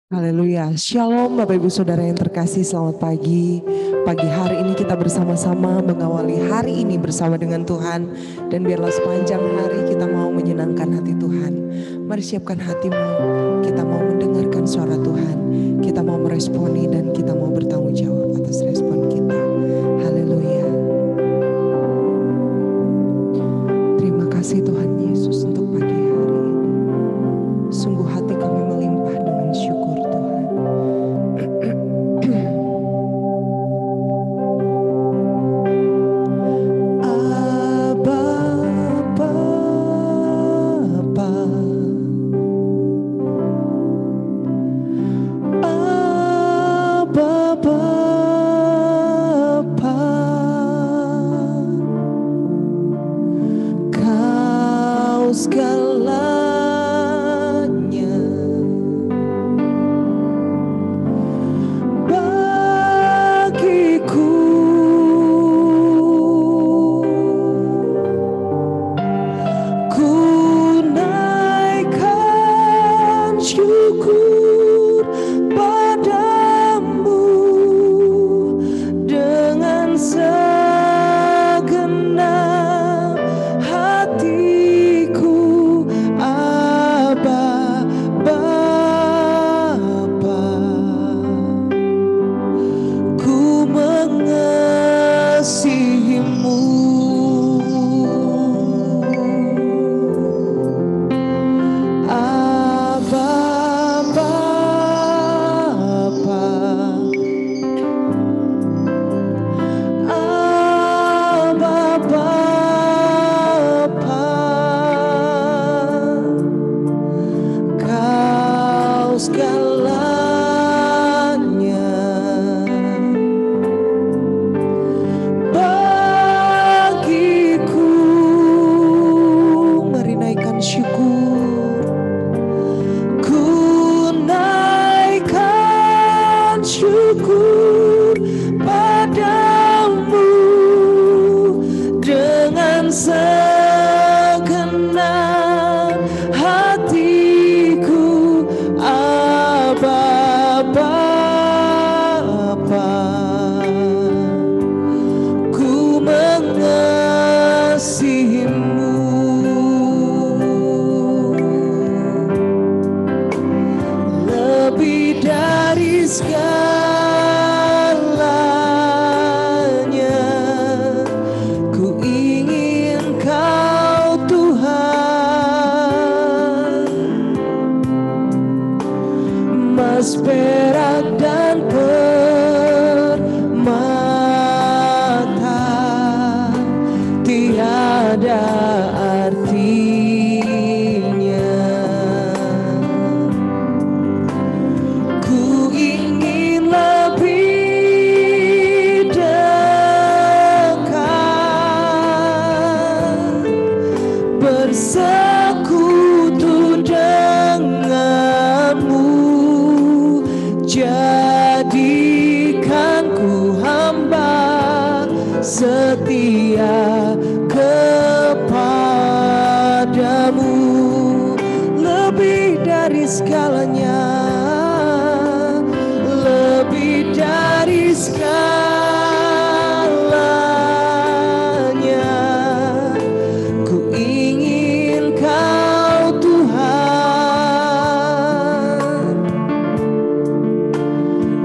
Haleluya. Shalom Bapak Ibu Saudara yang terkasih, selamat pagi. Pagi hari ini kita bersama-sama mengawali hari ini bersama dengan Tuhan. Dan biarlah sepanjang hari kita mau menyenangkan hati Tuhan. Mari siapkan hatimu, kita mau mendengarkan suara Tuhan. Kita mau meresponi dan kita mau bertanggung jawab atas respon kita. Haleluya. Terima kasih Tuhan Yesus untuk pagi hari ini. Sungguh hati kami melimpah dengan syukur Tuhan. Abba Bapa, Abba Bapa, Kau segalanya bagiku. Ku naikkan syukur padamu dengan segenap hatiku. Abba Bapa, ku mengasihimu. Abba Bapa, Abba Bapa, Kau segalanya bagiku. Mari naikkan syukur. Ku naikkan syukur padamu dengan segenap hatiku. Abba Bapa, ku mengasihimu. Lebih dari segalanya, ku ingin Kau Tuhan. Emas, perak, dan permata tiada artinya. Ku ingin lebih dekat, bersekutu denganmu. Jadikan ku hamba setia kepadamu. Lebih dari segalanya, lebih dari segalanya, ku ingin Kau Tuhan.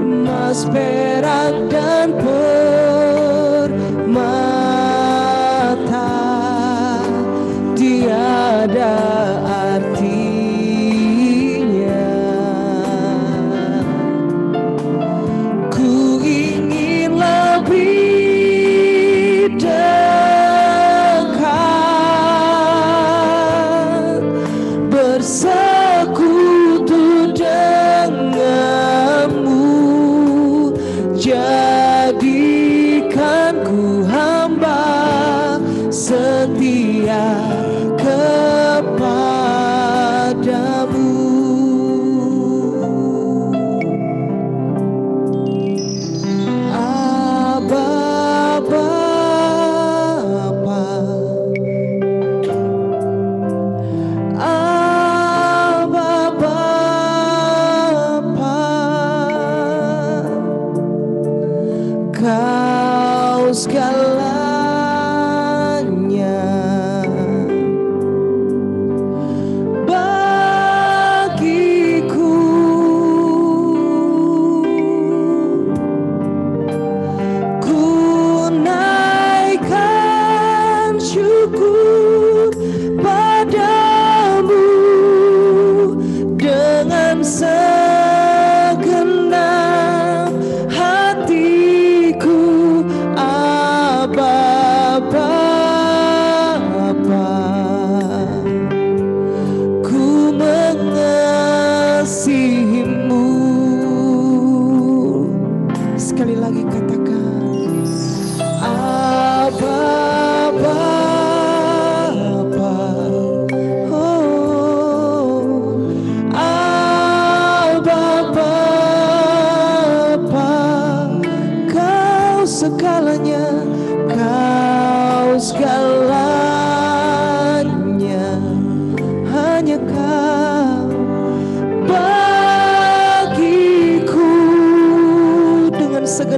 Emas, perak, dan permata tiada artinya. Ku ingin lebih dekat, bersekutu denganmu.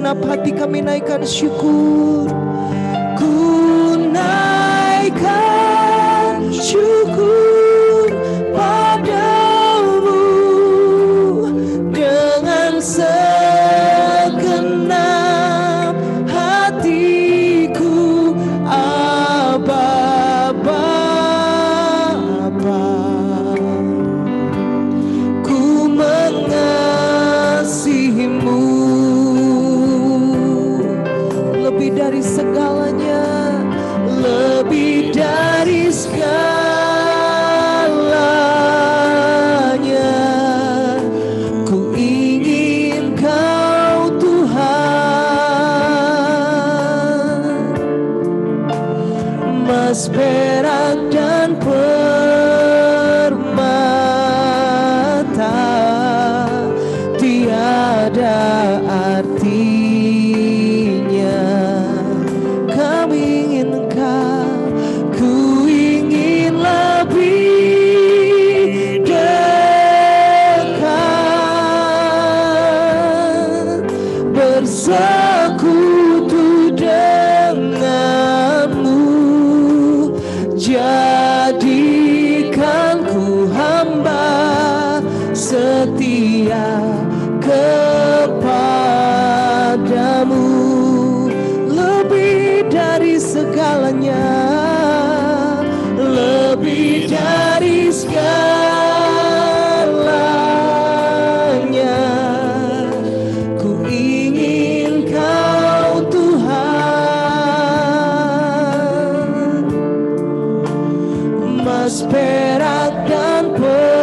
segenap hati kami naikkan syukur. Ku naikkan syukur padamu dengan segenap hatiku, Aba Bapa. Ku mengasihimu lebih dari segalanya, lebih dari segalanya. Ku ingin Kau Tuhan, emas, perak, dan permata tiada artinya. Kami ingin Kau, ku ingin lebih dekat, bersekutu denganmu. Jadikan ku hamba setia kepadamu, lebih dari segalanya, lebih dari segalanya. Ku ingin Kau Tuhan, emas, perak, dan permata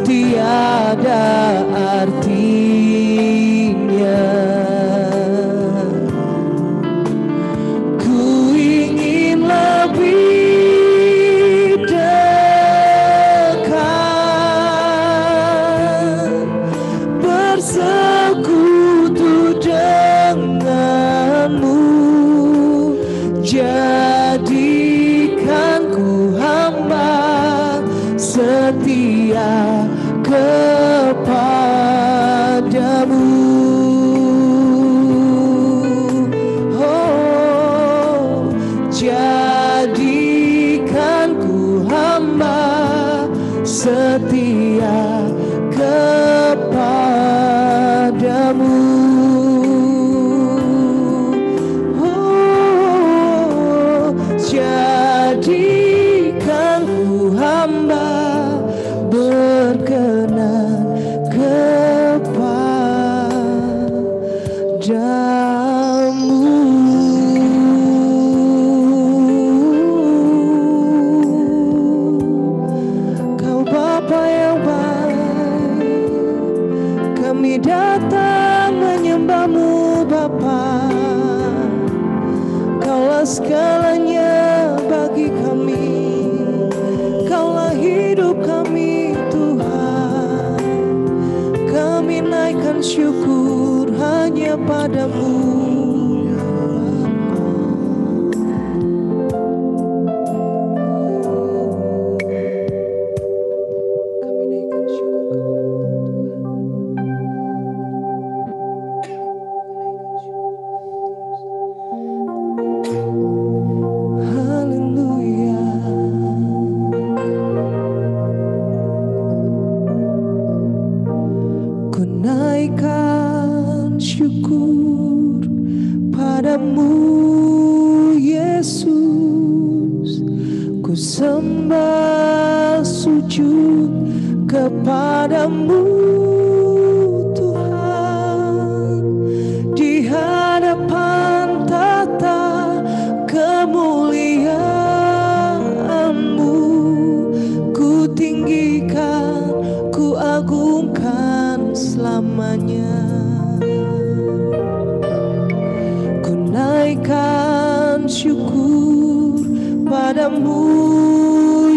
tiada artinya. Ku ingin lebih dekat, bersekutu denganmu. Jadikan ku hamba setia kepadamu. Oh, jadikan ku hamba setia kepadamu. Oh, jadikan ku hamba berkenan kepadamu. Kau Bapa yang baik, kami datang menyembah-Mu Bapa. Kaulah segalanya bagi kami, Kaulah hidup kami Tuhan. Kami naikkan syukur hanya padamu. Naikkan syukur padamu Yesus, ku sembah sujud kepadamu Tuhan, di hadapan tata kemuliaan-Mu. Ku tinggikan, ku agungkan selamanya. Ku naikkan syukur padamu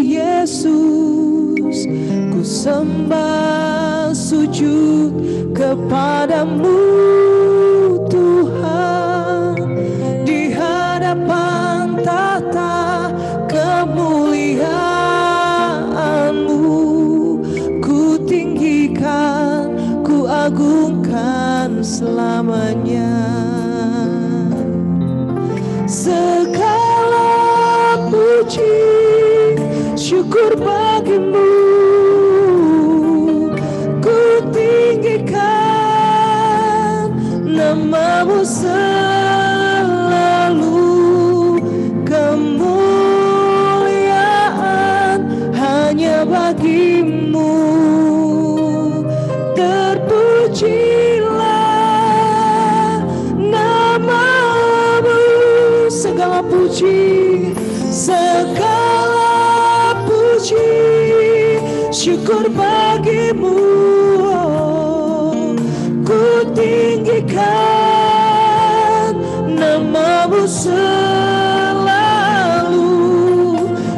Yesus, ku sembah sujud kepadamu Tuhan, di hadapan tata kemuliaan-Mu. Ku tinggikan, bagimu. Terpujilah namamu, segala puji, segala puji, syukur bagimu. Ku tinggikan namamu selalu,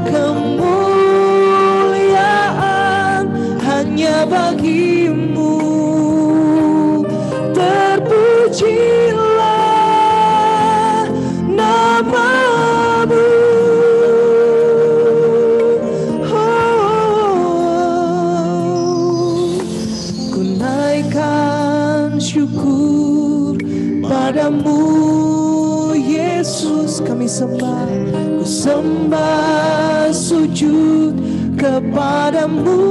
kemuliaan hanya bagimu. Terpujilah namamu. Ku naikkan syukur padamu, Yesus, kami sembah. Ku sembah sujud kepadamu,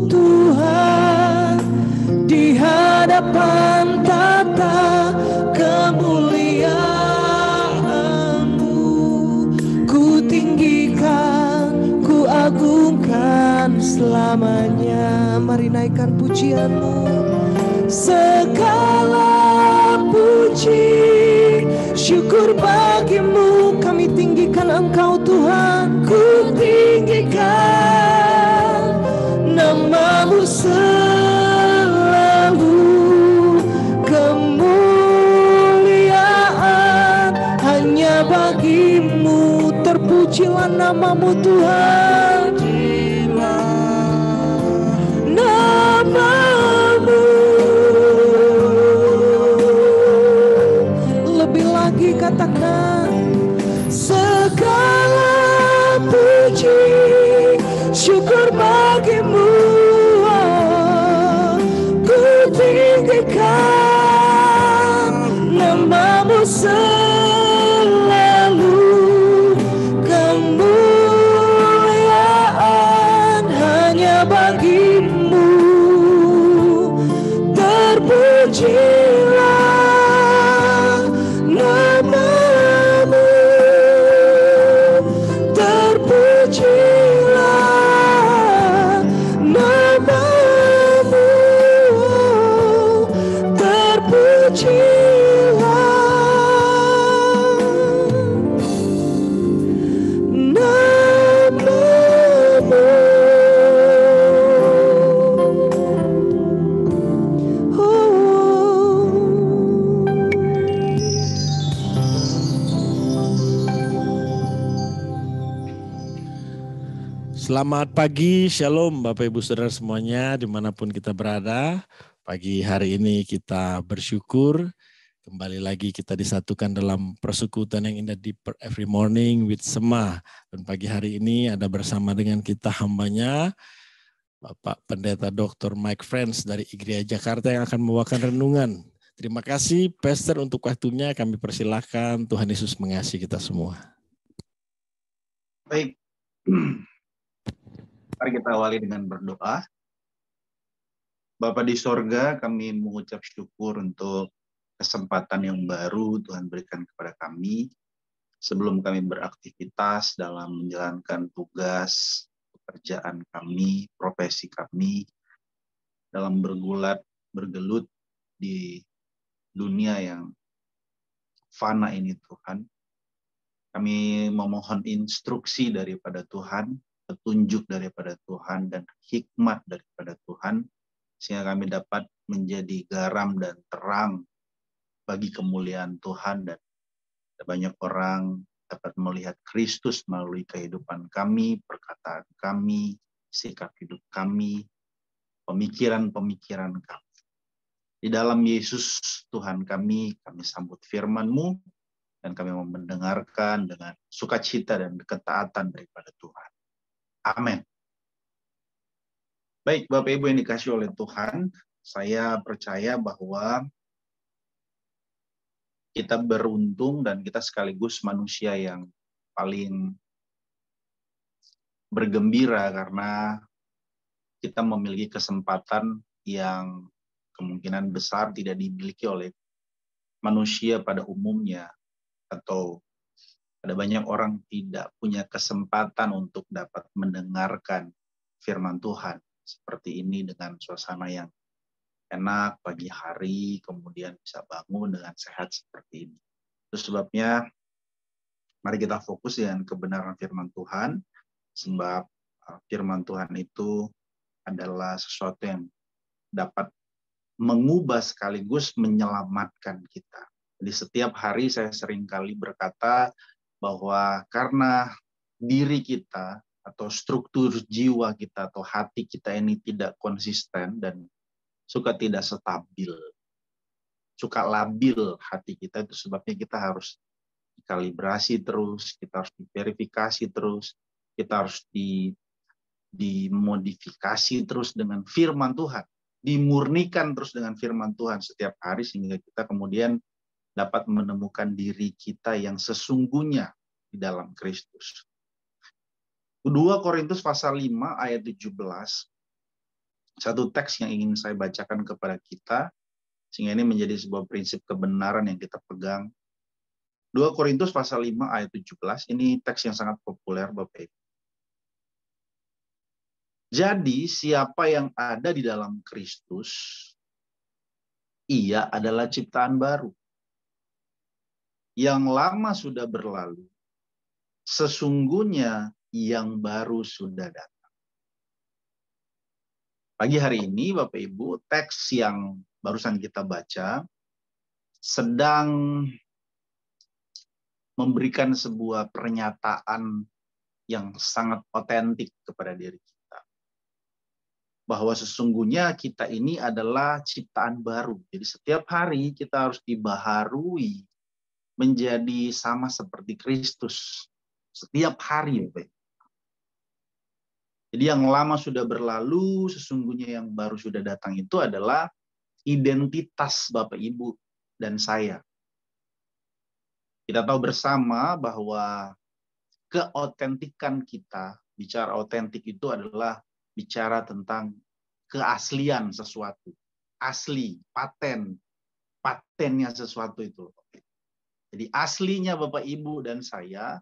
Tuhan, di hadapan tata kemuliaan-Mu. Ku tinggikan, ku agungkan selamanya. Mari naikkan pujian-Mu. Segala puji, syukur bagimu. Kami tinggikan Engkau, Tuhan. Ku tinggikan namamu selalu, kemuliaan hanya bagimu. Terpujilah namamu, Tuhan. Namamu. Lebih lagi katakan, segala puji, syukur bagimu. Ku tinggikan namamu selalu, kemuliaan hanya bagimu. Terpujilah namamu, terpujilah namamu, Selamat pagi, shalom Bapak Ibu Saudara semuanya dimanapun kita berada. Pagi hari ini kita bersyukur, kembali lagi kita disatukan dalam persekutuan yang indah di Every Morning with Sema. Dan pagi hari ini ada bersama dengan kita hambanya, Bapak Pendeta Dr. Mike Friends dari IGRIA Jakarta yang akan membawakan renungan. Terima kasih Pastor untuk waktunya, kami persilahkan. Tuhan Yesus mengasihi kita semua. Baik. Mari kita awali dengan berdoa. Bapa di sorga, kami mengucap syukur untuk kesempatan yang baru Tuhan berikan kepada kami. Sebelum kami beraktivitas dalam menjalankan tugas, pekerjaan kami, profesi kami, dalam bergelut di dunia yang fana ini Tuhan. Kami memohon instruksi daripada Tuhan, petunjuk daripada Tuhan, dan hikmat daripada Tuhan, sehingga kami dapat menjadi garam dan terang bagi kemuliaan Tuhan, dan banyak orang dapat melihat Kristus melalui kehidupan kami, perkataan kami, sikap hidup kami, pemikiran-pemikiran kami. Di dalam Yesus Tuhan kami sambut firman-Mu, dan kami mau mendengarkan dengan sukacita dan ketaatan daripada Tuhan. Amin. Baik, Bapak Ibu yang dikasihi oleh Tuhan, saya percaya bahwa kita beruntung dan kita sekaligus manusia yang paling bergembira karena kita memiliki kesempatan yang kemungkinan besar tidak dimiliki oleh manusia pada umumnya, atau ada banyak orang tidak punya kesempatan untuk dapat mendengarkan firman Tuhan seperti ini dengan suasana yang enak pagi hari, kemudian bisa bangun dengan sehat seperti ini. Itu sebabnya mari kita fokus dengan kebenaran firman Tuhan, sebab firman Tuhan itu adalah sesuatu yang dapat mengubah sekaligus menyelamatkan kita. Jadi setiap hari saya seringkali berkata bahwa karena diri kita atau struktur jiwa kita atau hati kita ini tidak konsisten dan suka tidak stabil, suka labil hati kita, itu sebabnya kita harus dikalibrasi terus, kita harus diverifikasi terus, kita harus dimodifikasi terus dengan firman Tuhan, dimurnikan terus dengan firman Tuhan setiap hari sehingga kita kemudian dapat menemukan diri kita yang sesungguhnya di dalam Kristus. 2 Korintus pasal 5 ayat 17, satu teks yang ingin saya bacakan kepada kita, sehingga ini menjadi sebuah prinsip kebenaran yang kita pegang. 2 Korintus pasal 5 ayat 17, ini teks yang sangat populer Bapak Ibu. Jadi siapa yang ada di dalam Kristus, ia adalah ciptaan baru. Yang lama sudah berlalu, sesungguhnya yang baru sudah datang. Pagi hari ini Bapak Ibu, teks yang barusan kita baca sedang memberikan sebuah pernyataan yang sangat otentik kepada diri kita. Bahwa sesungguhnya kita ini adalah ciptaan baru. Jadi setiap hari kita harus dibaharui menjadi sama seperti Kristus. Setiap hari Bapak Ibu. Jadi yang lama sudah berlalu, sesungguhnya yang baru sudah datang itu adalah identitas Bapak Ibu dan saya. Kita tahu bersama bahwa keotentikan kita, bicara otentik itu adalah bicara tentang keaslian sesuatu. Asli, patennya sesuatu itu. Jadi aslinya Bapak Ibu dan saya,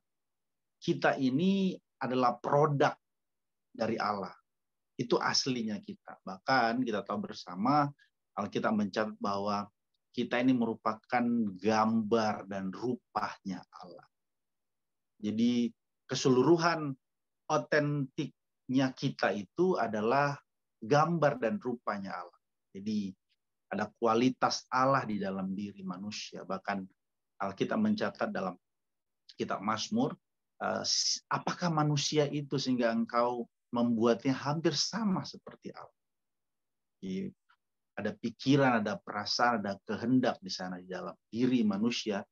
kita ini adalah produk dari Allah. Itu aslinya kita. Bahkan kita tahu bersama, Alkitab mencatat bahwa kita ini merupakan gambar dan rupanya Allah. Jadi keseluruhan otentiknya kita itu adalah gambar dan rupanya Allah. Jadi ada kualitas Allah di dalam diri manusia. Bahkan Alkitab mencatat dalam kitab Mazmur, apakah manusia itu sehingga engkau membuatnya hampir sama seperti Allah. Jadi, ada pikiran, ada perasaan, ada kehendak di sana di dalam diri manusia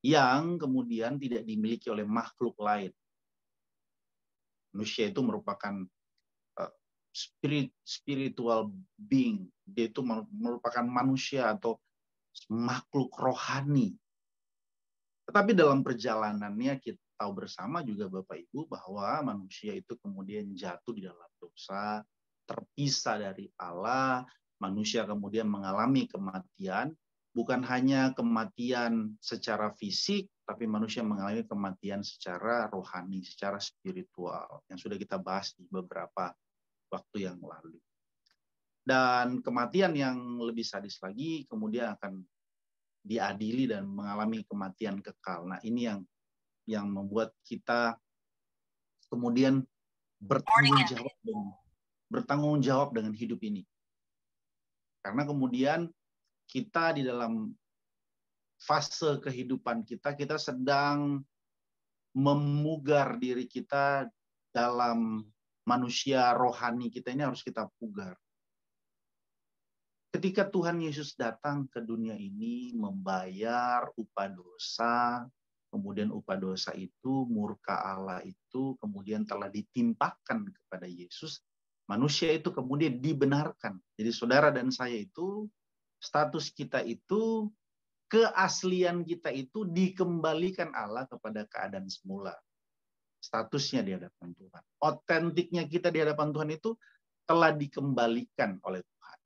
yang kemudian tidak dimiliki oleh makhluk lain. Manusia itu merupakan spiritual being. Dia itu merupakan manusia atau makhluk rohani. Tetapi dalam perjalanannya kita tahu bersama juga Bapak Ibu bahwa manusia itu kemudian jatuh di dalam dosa, terpisah dari Allah, manusia kemudian mengalami kematian, bukan hanya kematian secara fisik, tapi manusia mengalami kematian secara rohani, secara spiritual, yang sudah kita bahas di beberapa waktu yang lalu. Dan kematian yang lebih sadis lagi kemudian akan diadili dan mengalami kematian kekal. Nah, ini yang membuat kita kemudian bertanggung jawab dengan hidup ini. Karena kemudian kita di dalam fase kehidupan kita sedang memugar diri kita dalam manusia rohani kita ini harus kita pugar. Ketika Tuhan Yesus datang ke dunia ini membayar upah dosa, kemudian upah dosa itu, murka Allah itu kemudian telah ditimpakan kepada Yesus, manusia itu kemudian dibenarkan. Jadi saudara dan saya itu, status kita itu, keaslian kita itu dikembalikan Allah kepada keadaan semula. Statusnya di hadapan Tuhan. Otentiknya kita di hadapan Tuhan itu telah dikembalikan oleh Tuhan.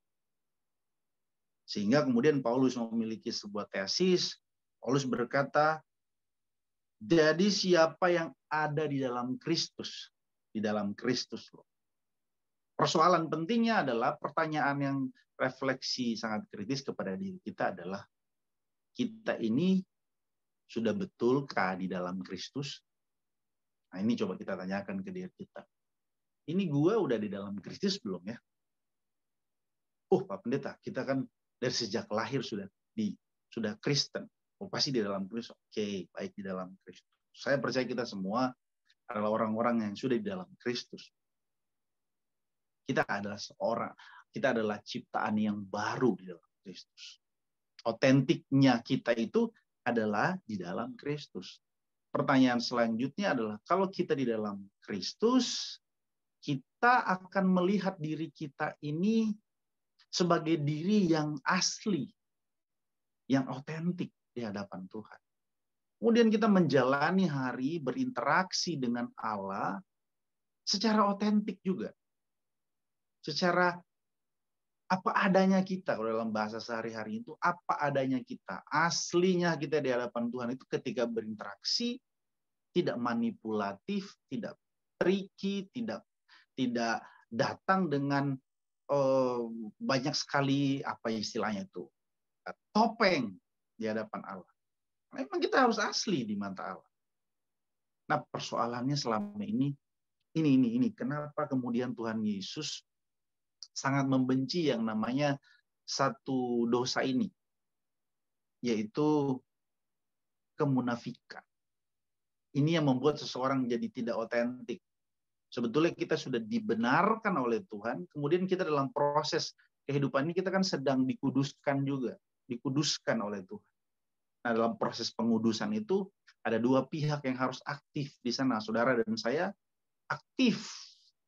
Sehingga kemudian Paulus memiliki sebuah tesis. Paulus berkata, jadi siapa yang ada di dalam Kristus loh. persoalan pentingnya adalah pertanyaan yang refleksi sangat kritis kepada diri kita adalah, kita ini sudah betulkah di dalam Kristus? Nah, ini coba kita tanyakan ke diri kita. Ini gua udah di dalam Kristus belum ya? Oh, Pak Pendeta, kita kan dari sejak lahir sudah Kristen. Oh, pasti di dalam Kristus. Oke, baik, di dalam Kristus. Saya percaya kita semua adalah orang-orang yang sudah di dalam Kristus. Kita adalah ciptaan yang baru di dalam Kristus. Otentiknya kita itu adalah di dalam Kristus. Pertanyaan selanjutnya adalah, kalau kita di dalam Kristus, kita akan melihat diri kita ini sebagai diri yang asli, yang otentik di hadapan Tuhan. Kemudian kita menjalani hari berinteraksi dengan Allah secara otentik juga. Secara apa adanya kita, kalau dalam bahasa sehari-hari itu, apa adanya kita. Aslinya kita di hadapan Tuhan itu ketika berinteraksi, tidak manipulatif, tidak tricky, tidak datang dengan banyak sekali, apa istilahnya itu, topeng di hadapan Allah. Memang kita harus asli di mata Allah. Nah, persoalannya selama ini, kenapa kemudian Tuhan Yesus sangat membenci yang namanya satu dosa ini, yaitu kemunafikan. Ini yang membuat seseorang jadi tidak otentik. Sebetulnya kita sudah dibenarkan oleh Tuhan, kemudian kita dalam proses kehidupan ini kita kan sedang dikuduskan juga, dikuduskan oleh Tuhan. Nah, dalam proses pengudusan itu ada dua pihak yang harus aktif di sana. Saudara dan saya aktif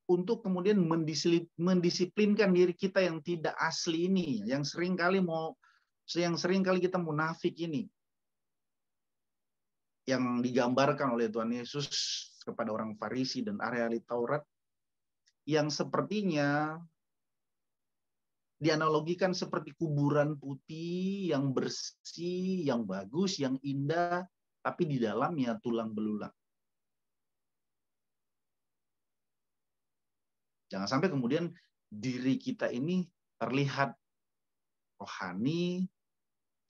untuk kemudian mendisiplinkan diri kita yang tidak asli ini, yang sering kali kita munafik ini, yang digambarkan oleh Tuhan Yesus kepada orang Farisi dan ahli Taurat, yang sepertinya dianalogikan seperti kuburan putih yang bersih, yang bagus, yang indah, tapi di dalamnya tulang belulang. Jangan sampai kemudian diri kita ini terlihat rohani,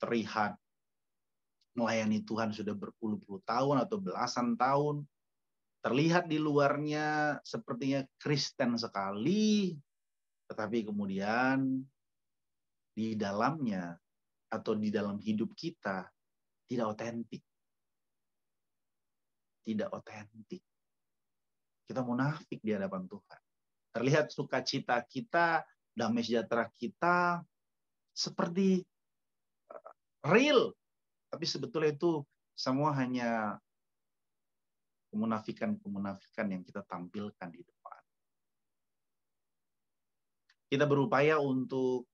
terlihat melayani Tuhan sudah berpuluh-puluh tahun atau belasan tahun, terlihat di luarnya sepertinya Kristen sekali, tetapi kemudian di dalamnya atau di dalam hidup kita tidak otentik. Tidak otentik. Kita munafik di hadapan Tuhan. Terlihat sukacita kita, damai sejahtera kita seperti real, tapi sebetulnya itu semua hanya kemunafikan yang kita tampilkan di depan. Kita berupaya untuk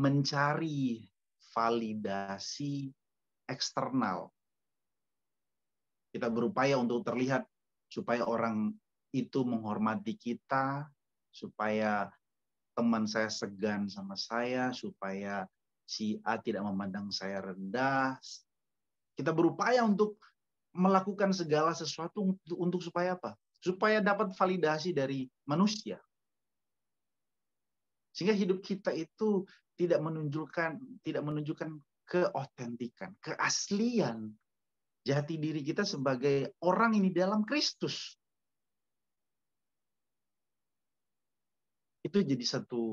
mencari validasi eksternal. Kita berupaya untuk terlihat supaya orang itu menghormati kita, supaya teman saya segan sama saya, supaya si A tidak memandang saya rendah. Kita berupaya untuk melakukan segala sesuatu untuk supaya apa? Supaya dapat validasi dari manusia. Sehingga hidup kita itu tidak menunjukkan keotentikan, keaslian jati diri kita sebagai orang ini dalam Kristus. Itu jadi satu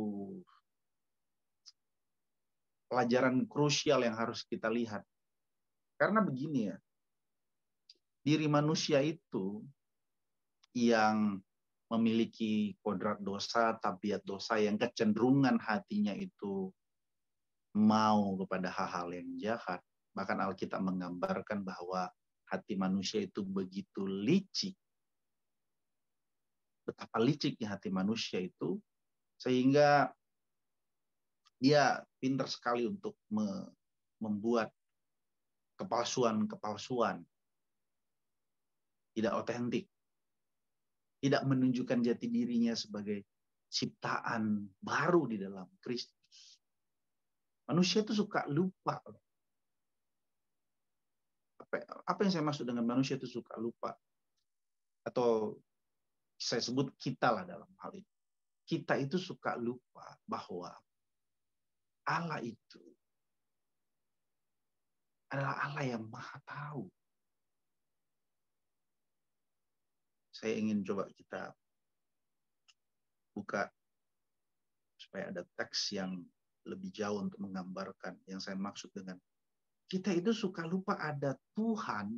pelajaran krusial yang harus kita lihat. Karena begini ya, diri manusia itu yang memiliki kodrat dosa, tabiat dosa, yang kecenderungan hatinya itu mau kepada hal-hal yang jahat. Bahkan Alkitab menggambarkan bahwa hati manusia itu begitu licik. Betapa liciknya hati manusia itu, sehingga dia pintar sekali untuk membuat kepalsuan, tidak otentik, tidak menunjukkan jati dirinya sebagai ciptaan baru di dalam Kristus. Manusia itu suka lupa. Apa yang saya maksud dengan manusia itu suka lupa? Atau saya sebut kita lah dalam hal ini. kita itu suka lupa bahwa Allah itu adalah Allah yang Maha Tahu. Saya ingin coba kita buka supaya ada teks yang lebih jauh untuk menggambarkan yang saya maksud dengan kita itu suka lupa ada Tuhan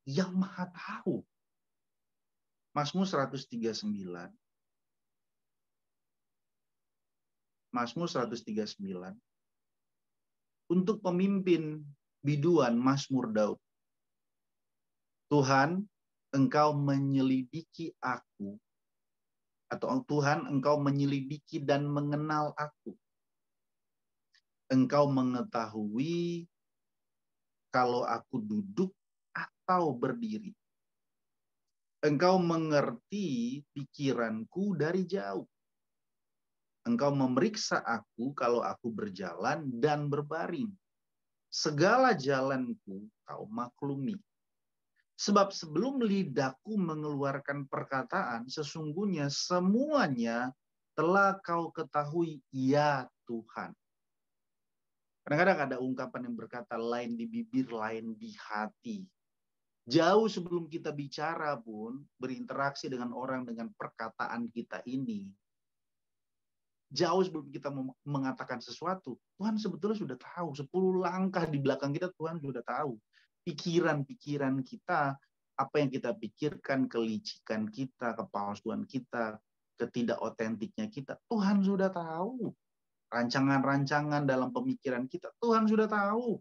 yang Maha Tahu. Mazmur 139. Mazmur 139. Untuk pemimpin biduan Mazmur Daud. Tuhan, Engkau menyelidiki aku. Atau Tuhan, Engkau menyelidiki dan mengenal aku. Engkau mengetahui kalau aku duduk atau berdiri. Engkau mengerti pikiranku dari jauh. Engkau memeriksa aku kalau aku berjalan dan berbaring. Segala jalanku kau maklumi. Sebab sebelum lidahku mengeluarkan perkataan, sesungguhnya semuanya telah kau ketahui, ya Tuhan. Kadang-kadang ada ungkapan yang berkata lain di bibir, lain di hati. Jauh sebelum kita bicara pun, berinteraksi dengan orang dengan perkataan kita ini. Jauh sebelum kita mengatakan sesuatu, Tuhan sebetulnya sudah tahu. 10 langkah di belakang kita Tuhan sudah tahu. Pikiran-pikiran kita, apa yang kita pikirkan, kelicikan kita, kepalsuan kita, ketidakotentiknya kita, Tuhan sudah tahu. Rancangan-rancangan dalam pemikiran kita, Tuhan sudah tahu.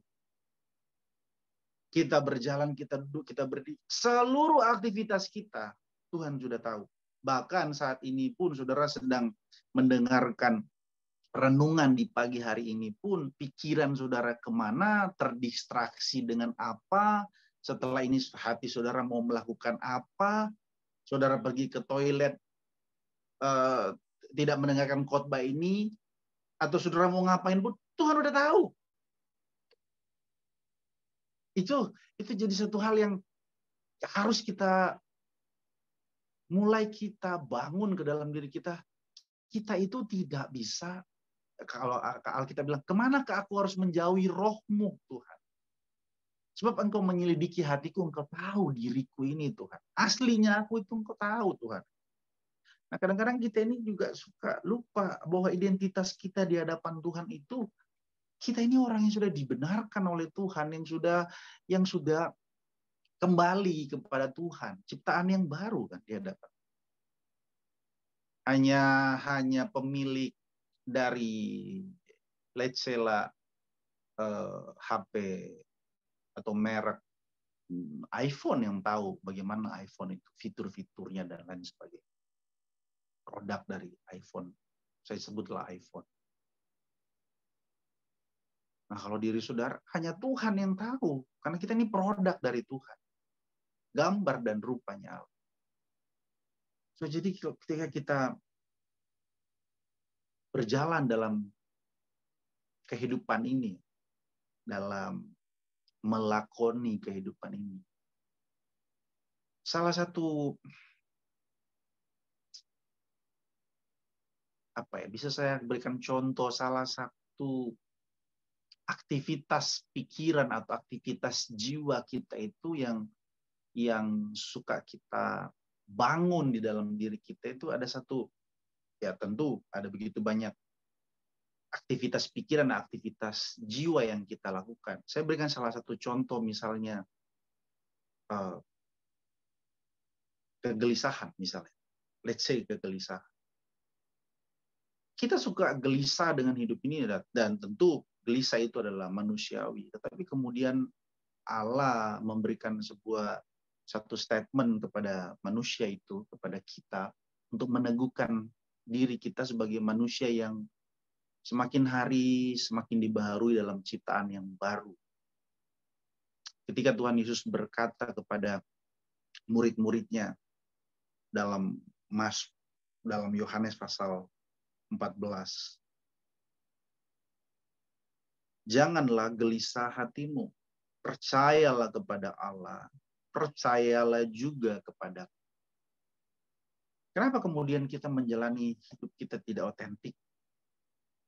Kita berjalan, kita duduk, kita berdiri. Seluruh aktivitas kita, Tuhan sudah tahu. Bahkan saat ini pun saudara sedang mendengarkan renungan di pagi hari ini pun, pikiran saudara kemana, terdistraksi dengan apa, setelah ini hati saudara mau melakukan apa, saudara pergi ke toilet, tidak mendengarkan khotbah ini, atau saudara mau ngapain pun, Tuhan udah tahu. Itu jadi satu hal yang harus kita mulai kita bangun ke dalam diri kita. Kita itu tidak bisa, kalau Alkitab bilang, kemanakah aku harus menjauhi rohmu Tuhan? Sebab engkau menyelidiki hatiku, engkau tahu diriku ini Tuhan. Aslinya aku itu engkau tahu Tuhan. Nah kadang-kadang kita ini juga suka lupa bahwa identitas kita di hadapan Tuhan itu, kita ini orang yang sudah dibenarkan oleh Tuhan, yang sudah kembali kepada Tuhan, ciptaan yang baru kan di hadapan. Hanya pemilik dari let's say lah HP atau merek iPhone yang tahu bagaimana iPhone itu, fitur-fiturnya dan lain sebagainya. Produk dari iPhone, saya sebutlah iPhone. Nah kalau diri saudara, hanya Tuhan yang tahu. Karena kita ini produk dari Tuhan. Gambar dan rupanya Allah. So, jadi ketika kita berjalan dalam kehidupan ini, dalam melakoni kehidupan ini, salah satu bisa saya berikan contoh, salah satu aktivitas pikiran atau aktivitas jiwa kita itu yang suka kita bangun di dalam diri kita itu ada satu, ya tentu ada begitu banyak aktivitas pikiran dan aktivitas jiwa yang kita lakukan. Saya berikan salah satu contoh, misalnya kegelisahan misalnya. Let's say kegelisahan. Kita suka gelisah dengan hidup ini, dan tentu gelisah itu adalah manusiawi. Tetapi kemudian Allah memberikan satu statement kepada manusia itu, kepada kita, untuk meneguhkan diri kita sebagai manusia yang semakin hari semakin dibaharui dalam ciptaan yang baru. Ketika Tuhan Yesus berkata kepada murid-muridnya dalam Yohanes pasal 14, janganlah gelisah hatimu, percayalah kepada Allah, percayalah juga kepada. Kenapa kemudian kita menjalani hidup kita tidak otentik?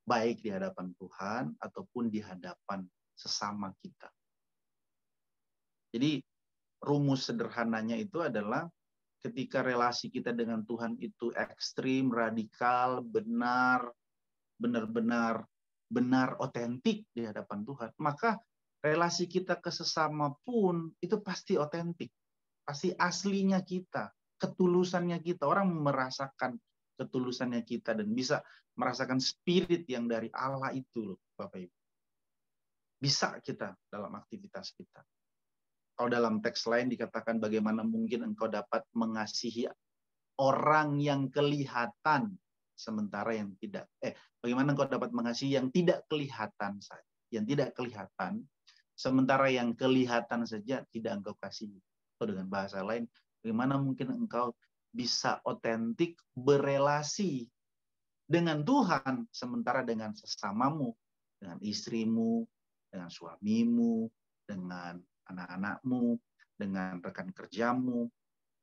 Baik di hadapan Tuhan ataupun di hadapan sesama kita. Jadi rumus sederhananya itu adalah ketika relasi kita dengan Tuhan itu ekstrim, radikal, benar-benar otentik di hadapan Tuhan, maka relasi kita ke sesama pun itu pasti otentik. Pasti aslinya kita, ketulusannya kita. Orang merasakan ketulusannya kita dan bisa merasakan spirit yang dari Allah itu loh, Bapak Ibu. Bisa kita dalam aktivitas kita. Kalau dalam teks lain dikatakan bagaimana mungkin engkau dapat mengasihi orang yang kelihatan sementara yang tidak bagaimana engkau dapat mengasihi yang tidak kelihatan saja, yang tidak kelihatan sementara yang kelihatan saja tidak engkau kasihi. Atau dengan bahasa lain, bagaimana mungkin engkau bisa otentik berelasi dengan Tuhan sementara dengan sesamamu, dengan istrimu, dengan suamimu, dengan anak-anakmu, dengan rekan kerjamu,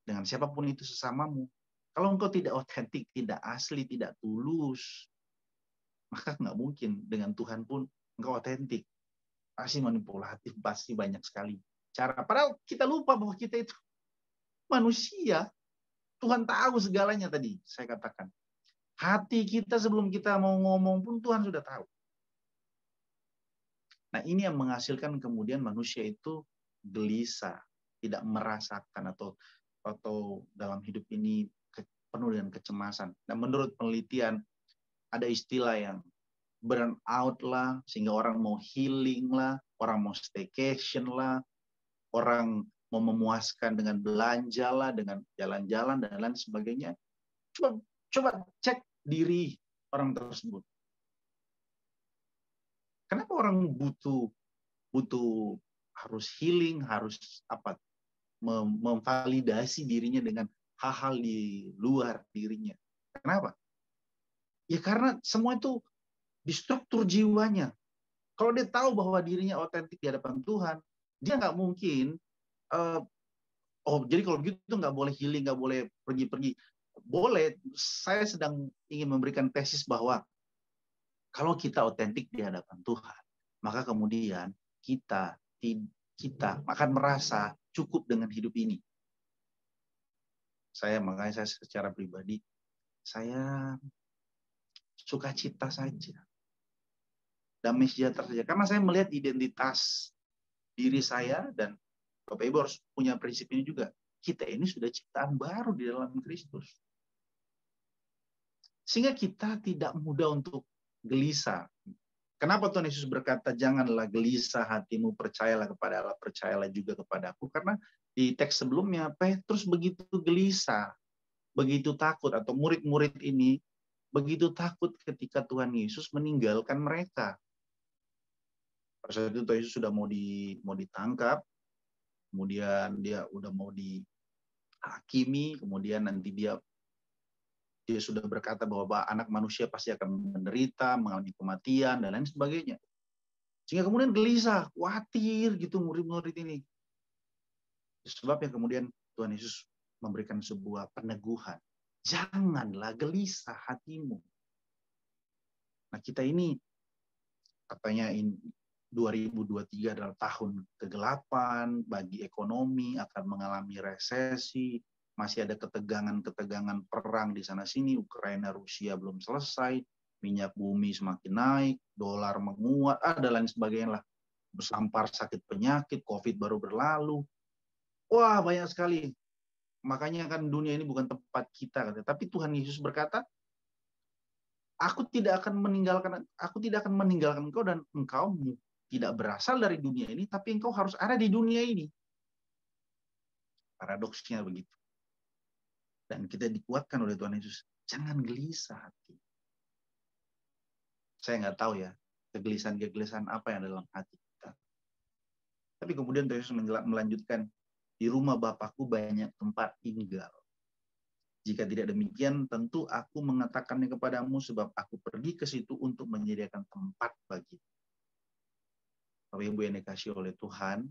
dengan siapapun itu sesamamu. Kalau engkau tidak otentik, tidak asli, tidak tulus, maka nggak mungkin dengan Tuhan pun engkau otentik. Pasti manipulatif, pasti banyak sekali cara. Padahal kita lupa bahwa kita itu manusia. Tuhan tahu segalanya tadi, saya katakan. Hati kita sebelum kita mau ngomong pun Tuhan sudah tahu. Nah, ini yang menghasilkan kemudian manusia itu gelisah, tidak merasakan atau dalam hidup ini penuh dengan kecemasan. Dan menurut penelitian ada istilah yang burn out lah, sehingga orang mau healing lah, orang mau staycation lah, orang mau memuaskan dengan belanja lah, dengan jalan-jalan dan lain sebagainya. Coba cek diri orang tersebut. Kenapa orang butuh harus healing, harus memvalidasi dirinya dengan hal-hal di luar dirinya? Kenapa? Ya karena semua itu di struktur jiwanya. Kalau dia tahu bahwa dirinya otentik di hadapan Tuhan, dia nggak mungkin jadi kalau begitu nggak boleh healing, nggak boleh pergi-pergi. Boleh, saya sedang ingin memberikan tesis bahwa kalau kita otentik di hadapan Tuhan, maka kemudian kita akan merasa cukup dengan hidup ini. Makanya saya secara pribadi, saya sukacita saja. Damai sejahtera saja. Karena saya melihat identitas diri saya, dan Bapak Ibu harus punya prinsip ini juga. Kita ini sudah ciptaan baru di dalam Kristus. Sehingga kita tidak mudah untuk gelisah. Kenapa Tuhan Yesus berkata, janganlah gelisah hatimu, percayalah kepada Allah, percayalah juga kepada aku. Karena di teks sebelumnya, Petrus begitu gelisah, begitu takut, atau murid-murid ini begitu takut ketika Tuhan Yesus meninggalkan mereka. Pada saat itu Tuhan Yesus sudah mau ditangkap, kemudian dia udah mau dihakimi, kemudian nanti dia sudah berkata bahwa anak manusia pasti akan menderita, mengalami kematian, dan lain sebagainya. Sehingga kemudian gelisah, khawatir gitu murid-murid ini. Sebabnya kemudian Tuhan Yesus memberikan sebuah peneguhan. Janganlah gelisah hatimu. Nah, kita ini katanya 2023 adalah tahun kegelapan bagi ekonomi, akan mengalami resesi, masih ada ketegangan perang di sana-sini, Ukraina, Rusia belum selesai, minyak bumi semakin naik, dolar menguat, dan lain sebagainya lah. Bersampar sakit penyakit, COVID baru berlalu. Wah, banyak sekali. Makanya kan dunia ini bukan tempat kita. Tapi Tuhan Yesus berkata, Aku tidak akan meninggalkan engkau, dan engkau tidak berasal dari dunia ini, tapi engkau harus ada di dunia ini. Paradoksnya begitu. Dan kita dikuatkan oleh Tuhan Yesus. Jangan gelisah hati. Saya nggak tahu ya, kegelisahan apa yang ada dalam hati kita. Tapi kemudian Tuhan Yesus melanjutkan, di rumah Bapakku banyak tempat tinggal. Jika tidak demikian, tentu aku mengatakannya kepadamu, sebab aku pergi ke situ untuk menyediakan tempat bagimu. Bapak Ibu yang dikasihi oleh Tuhan,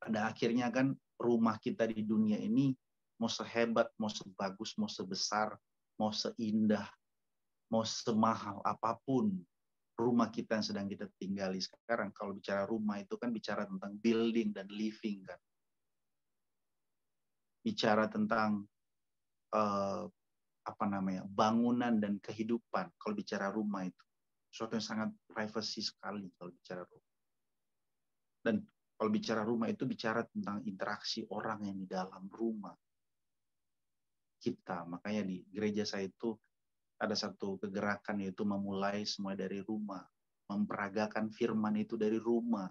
pada akhirnya kan rumah kita di dunia ini mau sehebat, mau sebagus, mau sebesar, mau seindah, mau semahal apapun rumah kita yang sedang kita tinggali sekarang. Kalau bicara rumah itu kan bicara tentang building dan living kan. Bicara tentang bangunan dan kehidupan. Kalau bicara rumah itu sesuatu yang sangat privacy sekali kalau bicara rumah. Dan kalau bicara rumah itu bicara tentang interaksi orang yang di dalam rumah kita. Makanya di gereja saya itu ada satu kegerakan, yaitu memulai semua dari rumah. Memperagakan firman itu dari rumah.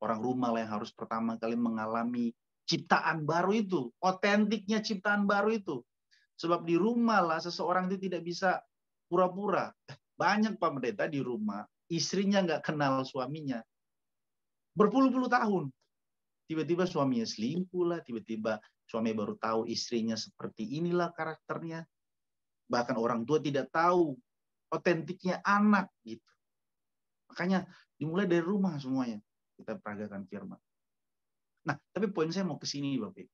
Orang rumah lah yang harus pertama kali mengalami ciptaan baru itu. Otentiknya ciptaan baru itu. Sebab di rumah lah seseorang itu tidak bisa pura-pura. Banyak Pak Pendeta di rumah, istrinya nggak kenal suaminya. Berpuluh-puluh tahun. Tiba-tiba suaminya selingkuh lah, tiba-tiba suami baru tahu istrinya seperti inilah karakternya. Bahkan orang tua tidak tahu otentiknya anak gitu. Makanya dimulai dari rumah semuanya. Kita peragakan firman. Nah, tapi poin saya mau ke sini Bapak.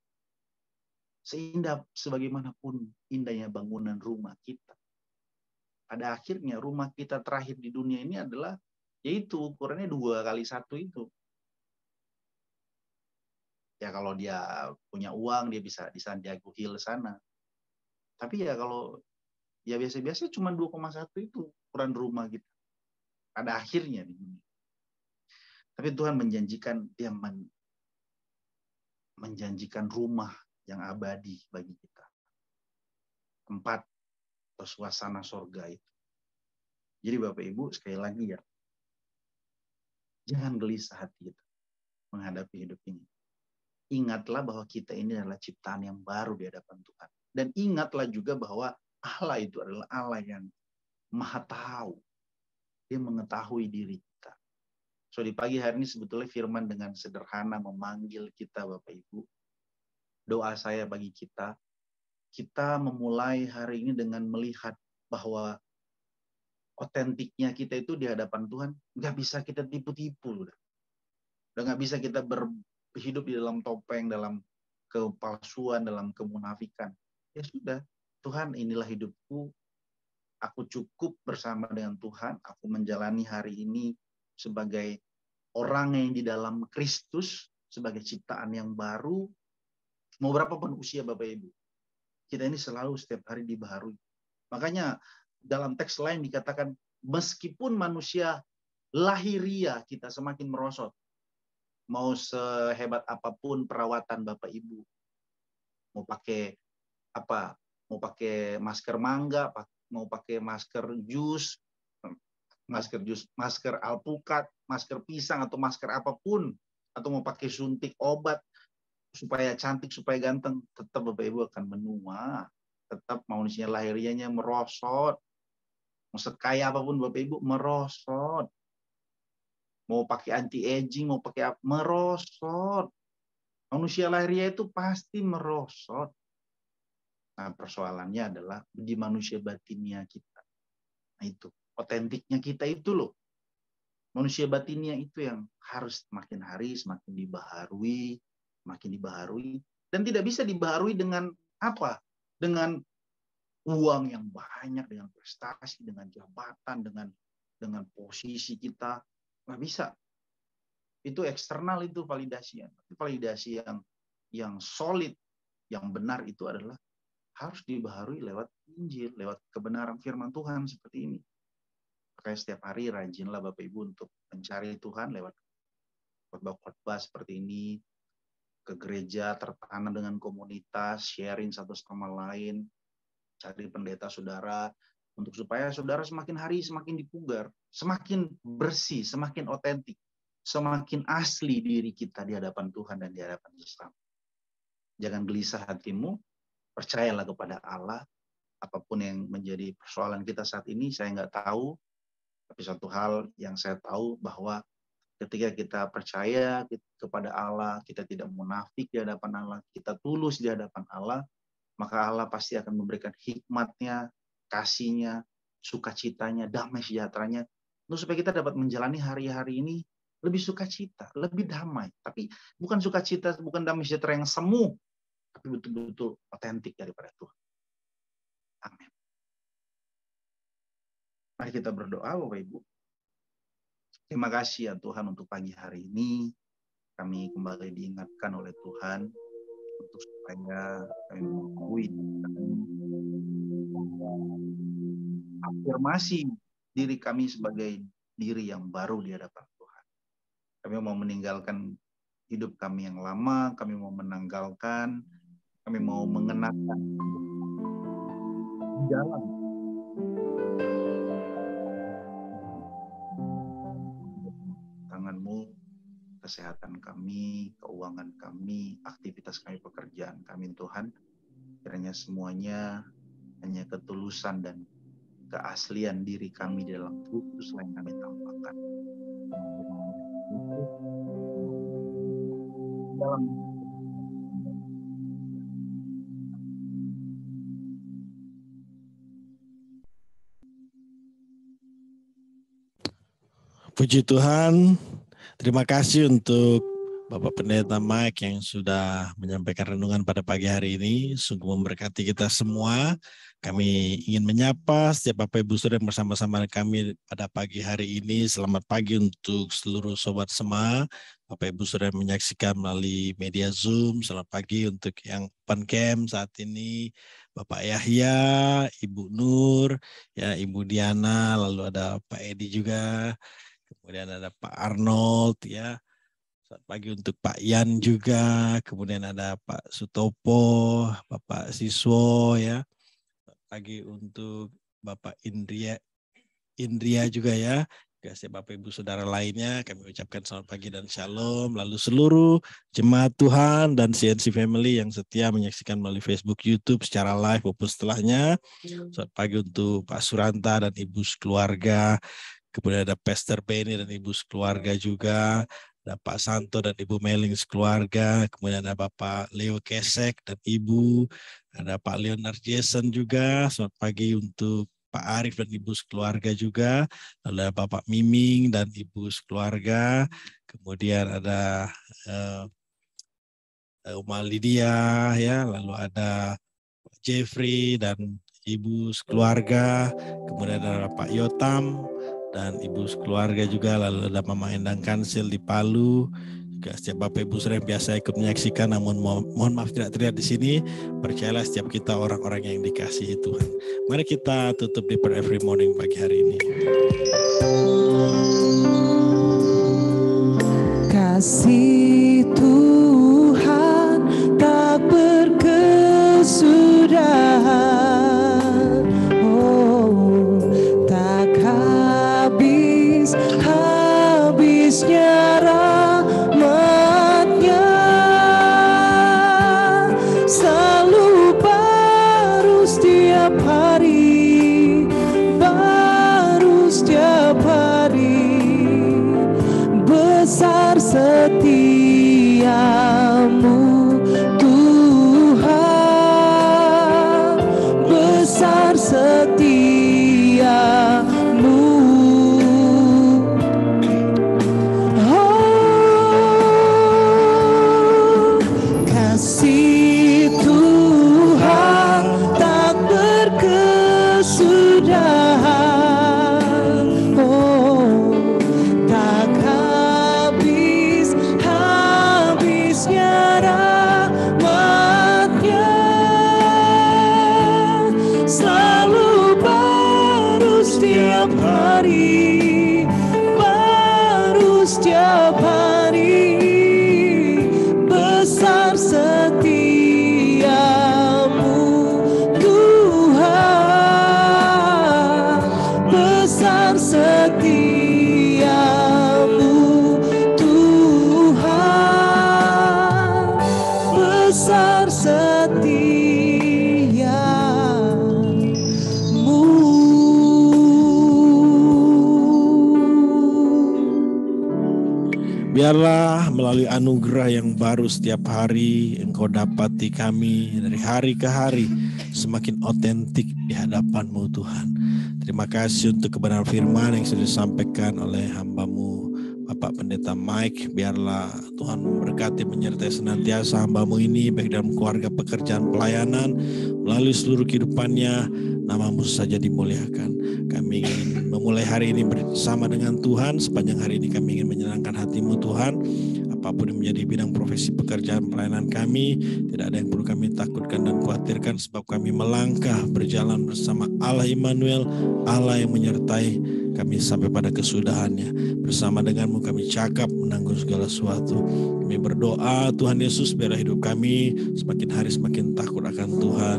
Seindah sebagaimanapun indahnya bangunan rumah kita, pada akhirnya rumah kita terakhir di dunia ini adalah yaitu ukurannya 2x1 itu. Ya kalau dia punya uang dia bisa di Santiago Hill sana. Tapi ya kalau ya biasa-biasa cuma 2,1 itu ukuran rumah kita pada akhirnya di dunia. Tapi Tuhan menjanjikan, dia menjanjikan rumah yang abadi bagi kita. Tempat atau suasana surga itu. Jadi Bapak Ibu sekali lagi ya, jangan gelisah hati kita menghadapi hidup ini. Ingatlah bahwa kita ini adalah ciptaan yang baru di hadapan Tuhan. Dan ingatlah juga bahwa Allah itu adalah Allah yang Maha tahu. Dia mengetahui diri kita. So di pagi hari ini sebetulnya firman dengan sederhana memanggil kita Bapak Ibu. Doa saya bagi kita, kita memulai hari ini dengan melihat bahwa otentiknya kita itu di hadapan Tuhan nggak bisa kita tipu-tipu. Udah nggak bisa kita hidup di dalam topeng, dalam kepalsuan, dalam kemunafikan. Ya sudah, Tuhan inilah hidupku, aku cukup bersama dengan Tuhan, aku menjalani hari ini sebagai orang yang di dalam Kristus, sebagai ciptaan yang baru, mau berapapun usia Bapak Ibu. Kita ini selalu setiap hari dibaharui. Makanya dalam teks lain dikatakan, meskipun manusia lahiria kita semakin merosot, mau sehebat apapun perawatan Bapak Ibu, mau pakai apa, mau pakai masker mangga, mau pakai masker jus, masker alpukat, masker pisang atau masker apapun, atau mau pakai suntik obat supaya cantik, supaya ganteng, tetap Bapak Ibu akan menua, tetap manusia lahirianya merosot. Mau sekaya apapun Bapak Ibu merosot. Mau pakai anti-aging, mau pakai apa, merosot. Manusia lahiriah itu pasti merosot. Nah, persoalannya adalah di manusia batinnya kita. Nah, itu otentiknya kita itu loh. Manusia batinnya itu yang harus makin hari semakin dibaharui, makin dibaharui, dan tidak bisa dibaharui dengan apa? Dengan uang yang banyak, dengan prestasi, dengan jabatan, dengan posisi kita. Nggak bisa. Itu eksternal, itu validasi. Validasi yang solid, yang benar itu adalah harus dibaharui lewat Injil, lewat kebenaran firman Tuhan seperti ini. Makanya setiap hari rajinlah Bapak Ibu untuk mencari Tuhan lewat khotbah-khotbah seperti ini, ke gereja, tertanam dengan komunitas, sharing satu sama lain, cari pendeta saudara, untuk supaya saudara semakin hari semakin dipugar, semakin bersih, semakin otentik, semakin asli diri kita di hadapan Tuhan dan di hadapan sesama. Jangan gelisah hatimu, percayalah kepada Allah. Apapun yang menjadi persoalan kita saat ini, saya nggak tahu. Tapi satu hal yang saya tahu bahwa ketika kita percaya kepada Allah, kita tidak munafik di hadapan Allah, kita tulus di hadapan Allah, maka Allah pasti akan memberikan hikmatnya, kasihnya, sukacitanya, damai sejahteranya, untuk supaya kita dapat menjalani hari-hari ini lebih sukacita, lebih damai. Tapi bukan sukacita, bukan damai sejahtera yang semu, tapi betul-betul otentik daripada Tuhan. Amin. Mari kita berdoa Bapak Ibu. Terima kasih ya Tuhan untuk pagi hari ini. Kami kembali diingatkan oleh Tuhan untuk supaya kami mengakui afirmasi diri kami sebagai diri yang baru di hadapan Tuhan. Kami mau meninggalkan hidup kami yang lama, kami mau menanggalkan, kami mau mengenakan jalan tangan-Mu, kesehatan kami, keuangan kami, aktivitas kami, pekerjaan kami Tuhan. Kiranya semuanya hanya ketulusan dan keaslian diri kami dalam Kristus yang kami tampakkan. Dalam Puji Tuhan, terima kasih untuk Bapak Pendeta Mike yang sudah menyampaikan renungan pada pagi hari ini. Sungguh memberkati kita semua. Kami ingin menyapa setiap Bapak Ibu Saudara yang bersama-sama kami pada pagi hari ini. Selamat pagi untuk seluruh Sobat Sema. Bapak Ibu Saudara yang menyaksikan melalui media Zoom. Selamat pagi untuk yang open camp saat ini. Bapak Yahya, Ibu Nur, ya Ibu Diana, lalu ada Pak Edi juga. Kemudian ada Pak Arnold, ya. Selamat pagi untuk Pak Yan juga. Kemudian ada Pak Sutopo, Bapak Siswo, ya. Selamat pagi untuk Bapak Indria juga, ya. Kasih Bapak Ibu Saudara lainnya, kami ucapkan selamat pagi dan shalom. Lalu seluruh jemaat Tuhan dan CNC Family yang setia menyaksikan melalui Facebook, YouTube secara live maupun setelahnya. Selamat pagi untuk Pak Suranta dan Ibu sekeluarga. Kemudian ada Pastor Benny dan Ibu sekeluarga juga. Ada Pak Santo dan Ibu Meling sekeluarga. Kemudian ada Bapak Leo Kesek dan Ibu. Ada Pak Leonard Jason juga. Selamat pagi untuk Pak Arif dan Ibu sekeluarga juga. Lalu ada Bapak Miming dan Ibu sekeluarga. Kemudian ada Uma Lydia, ya. Lalu ada Pak Jeffrey dan Ibu sekeluarga. Kemudian ada Pak Yotam dan Ibu sekeluarga juga. Lalu ada Mama Endang Kansil di Palu. Juga setiap Bapak Ibu Saudara yang biasa ikut menyaksikan, namun mohon maaf tidak terlihat di sini. Percayalah setiap kita orang-orang yang dikasihi Tuhan. Mari kita tutup di prayer every morning pagi hari ini. Kasih Tuhan tak berkesudahan, oh tak habisnya rahmat-Nya, selalu baru setiap hari, baru setiap hari. Besar setiamu Tuhan, besar setiamu. Oh, kasih Tuhan tak berkesudahan, oh tak habisnya rahmat-Nya, selalu baru setiap hari, baru setiap hari. Besar setiamu Tuhan, besar setiamu Tuhan, besar setiamu. Biarlah melalui anugerah yang baru setiap hari Engkau dapati kami dari hari ke hari semakin otentik di hadapan-Mu Tuhan. Terima kasih untuk kebenaran firman yang sudah disampaikan oleh hamba-Mu Bapak Bapak Pendeta Mike, biarlah Tuhan memberkati menyertai senantiasa hamba-Mu ini, baik dalam keluarga, pekerjaan, pelayanan, melalui seluruh kehidupannya, nama-Mu saja dimuliakan. Kami ingin memulai hari ini bersama dengan Tuhan, sepanjang hari ini kami ingin menyenangkan hati-Mu Tuhan. Apapun yang menjadi bidang profesi pekerjaan pelayanan kami, tidak ada yang perlu kami takutkan dan khawatirkan, sebab kami melangkah berjalan bersama Allah Immanuel, Allah yang menyertai kami sampai pada kesudahannya. Bersama denganmu kami cakap menanggung segala sesuatu. Kami berdoa Tuhan Yesus, biarlah hidup kami semakin hari semakin takut akan Tuhan,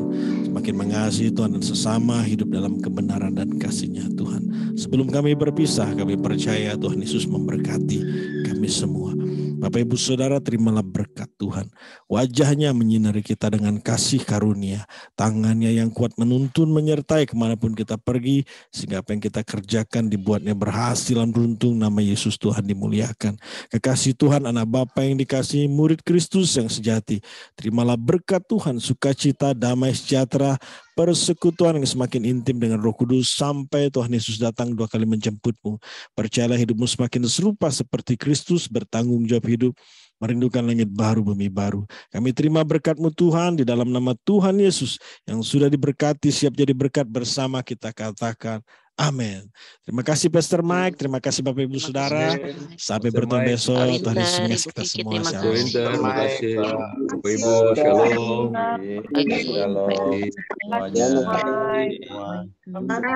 semakin mengasihi Tuhan dan sesama, hidup dalam kebenaran dan kasih-Nya Tuhan. Sebelum kami berpisah, kami percaya Tuhan Yesus memberkati kami semua. Bapak Ibu Saudara, terimalah berkat Tuhan. Wajah-Nya menyinari kita dengan kasih karunia. Tangan-Nya yang kuat menuntun menyertai kemanapun kita pergi. Sehingga apa yang kita kerjakan dibuatnya berhasil dan beruntung. Nama Yesus Tuhan dimuliakan. Kekasih Tuhan, anak Bapa yang dikasihi, murid Kristus yang sejati. Terimalah berkat Tuhan, sukacita, damai sejahtera, persekutuan yang semakin intim dengan Roh Kudus sampai Tuhan Yesus datang 2 kali menjemputmu. Percayalah hidupmu semakin serupa seperti Kristus, bertanggung jawab hidup, merindukan langit baru, bumi baru. Kami terima berkat-Mu Tuhan di dalam nama Tuhan Yesus yang sudah diberkati, siap jadi berkat bersama, kita katakan amin. Terima kasih Pastor Mike, terima kasih Bapak Ibu Saudara. Sampai bertemu besok. Tuhan Yesus mengasihi kita semua. Shalom. Terima kasih Bapak Ibu, shalom. Shalom. Semuanya. Bye.